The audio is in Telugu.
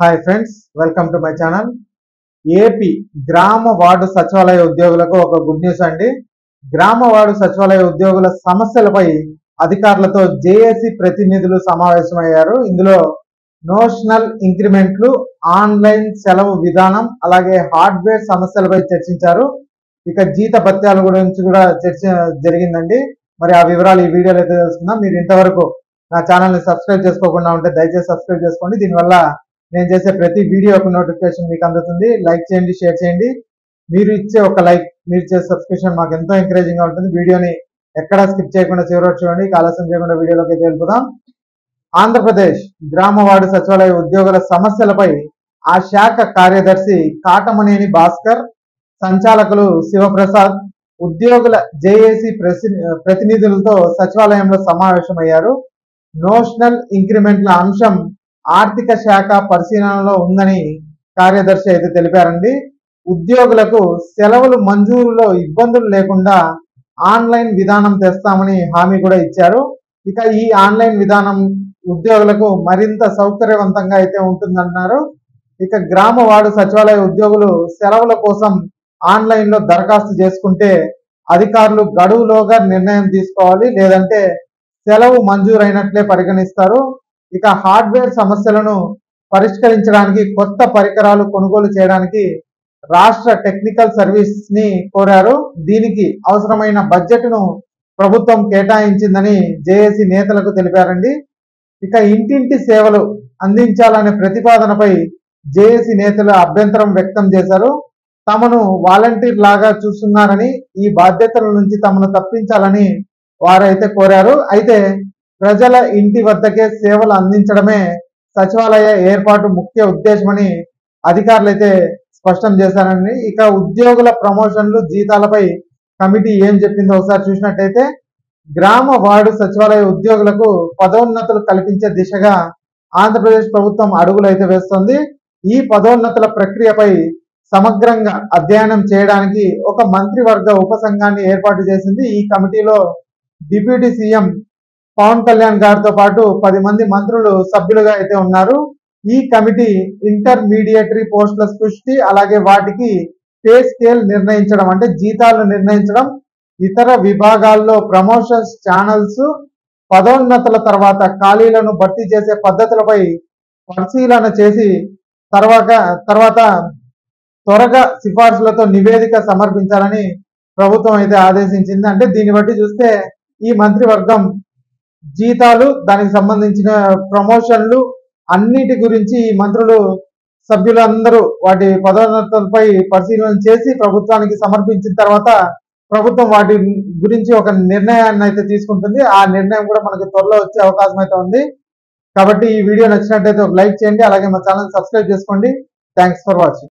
Hi friends, welcome to my channel. AP గ్రామ వార్డు సచివాలయ ఉద్యోగులకు ఒక గుడ్ న్యూస్ అండి. గ్రామ వార్డు సచివాలయ ఉద్యోగుల సమస్యలపై అధికారులతో జేఏసీ ప్రతినిధులు సమావేశమయ్యారు. ఇందులో నోషనల్ ఇంక్రిమెంట్లు, ఆన్లైన్ సెలవు విధానం, అలాగే హార్డ్వేర్ సమస్యలపై చర్చించారు. ఇక జీత భత్యాల గురించి కూడా చర్చ జరిగిందండి. మరి ఆ వివరాలు ఈ వీడియోలో అయితే తెలుసుకుందాం. మీరు ఇంతవరకు నా ఛానల్ని సబ్స్క్రైబ్ చేసుకోకుండా ఉంటే దయచేసి సబ్స్క్రైబ్ చేసుకోండి. దీనివల్ల నేను చేసే ప్రతి వీడియో ఒక నోటిఫికేషన్ మీకు అందుతుంది. లైక్ చేయండి, షేర్ చేయండి. మీరు ఇచ్చే ఒక లైక్, మీరు చేసే సబ్స్క్రిప్షన్ మాకు ఎంతో ఎంకరేజింగ్ గా ఉంటుంది. వీడియోని ఎక్కడా స్కిప్ చేయకుండా చివరి వరకు చూడండి. ఆలస్యం చేయకుండా వీడియోలోకి వెళ్ళిపోదాం. ఆంధ్రప్రదేశ్ గ్రామ వార్డు సచివాలయ ఉద్యోగుల సమస్యలపై ఆ శాఖ కార్యదర్శి కాటమనేని భాస్కర్, సంచాలకులు శివప్రసాద్, ఉద్యోగుల జేఏసీ ప్రతినిధులతో సచివాలయంలో సమావేశమయ్యారు. నోషనల్ ఇంక్రిమెంట్ల అంశం ఆర్థిక శాఖ పరిశీలనలో ఉందని కార్యదర్శి అయితే తెలిపారండి. ఉద్యోగులకు సెలవులు మంజూరులో ఇబ్బందులు లేకుండా ఆన్లైన్ విధానం తెస్తామని హామీ కూడా ఇచ్చారు. ఇక ఈ ఆన్లైన్ విధానం ఉద్యోగులకు మరింత సౌకర్యవంతంగా అయితే ఉంటుందన్నారు. ఇక గ్రామ వార్డు సచివాలయ ఉద్యోగులు సెలవుల కోసం ఆన్లైన్ లో దరఖాస్తు చేసుకుంటే అధికారులు గడువులోగా నిర్ణయం తీసుకోవాలి, లేదంటే సెలవు మంజూరైనట్లే పరిగణిస్తారు. ఇక హార్డ్వేర్ సమస్యలను పరిష్కరించడానికి కొత్త పరికరాలు కొనుగోలు చేయడానికి రాష్ట్ర టెక్నికల్ సర్వీస్ ని కోరారు. దీనికి అవసరమైన బడ్జెట్ ను ప్రభుత్వం కేటాయించిందని జేఏసీ నేతలకు తెలిపారండి. ఇక ఇంటింటి సేవలు అందించాలనే ప్రతిపాదనపై జేఏసీ నేతలు అభ్యంతరం వ్యక్తం చేశారు. తమను వాలంటీర్ లాగా చూస్తున్నారని, ఈ బాధ్యతల నుంచి తమను తప్పించాలని వారైతే కోరారు. అయితే ప్రజల ఇంటి వద్దకే సేవలు అందించడమే సచివాలయ ఏర్పాటు ముఖ్య ఉద్దేశమని అధికారులు అయితే స్పష్టం చేశారని. ఇక ఉద్యోగుల ప్రమోషన్లు, జీతాలపై కమిటీ ఏం చెప్పిందో ఒకసారి చూసినట్టయితే, గ్రామ వార్డు సచివాలయ ఉద్యోగులకు పదోన్నతులు కల్పించే దిశగా ఆంధ్రప్రదేశ్ ప్రభుత్వం అడుగులు అయితే వేస్తోంది. ఈ పదోన్నతుల ప్రక్రియపై సమగ్రంగా అధ్యయనం చేయడానికి ఒక మంత్రివర్గ ఉపసంఘాన్ని ఏర్పాటు చేసింది. ఈ కమిటీలో డిప్యూటీ సీఎం పవన్ కళ్యాణ్ గారితో పాటు 10 మంది మంత్రులు సభ్యులుగా అయితే ఉన్నారు. ఈ కమిటీ ఇంటర్మీడియటరీ పోస్టుల సృష్టి, అలాగే వాటికి పే స్కేల్ నిర్ణయించడం, అంటే జీతాలు నిర్ణయించడం, ఇతర విభాగాల్లో ప్రమోషన్స్ ఛానల్స్, పదోన్నతుల తర్వాత ఖాళీలను భర్తీ చేసే పద్ధతులపై పరిశీలన చేసి తర్వాత త్వరగా సిఫార్సులతో నివేదిక సమర్పించాలని ప్రభుత్వం అయితే ఆదేశించింది. అంటే దీన్ని బట్టి చూస్తే ఈ మంత్రివర్గం జీతాలు, దానికి సంబంధించిన ప్రమోషన్లు అన్నిటి గురించి ఈ మంత్రులు సభ్యులందరూ వాటి పదోన్నతులపై పరిశీలన చేసి ప్రభుత్వానికి సమర్పించిన తర్వాత ప్రభుత్వం వాటి గురించి ఒక నిర్ణయాన్ని అయితే తీసుకుంటుంది. ఆ నిర్ణయం కూడా మనకు త్వరలో వచ్చే అవకాశం అయితే ఉంది. కాబట్టి ఈ వీడియో నచ్చినట్లయితే ఒక లైక్ చేయండి, అలాగే మా ఛానల్ సబ్స్క్రైబ్ చేసుకోండి. Thanks for watching.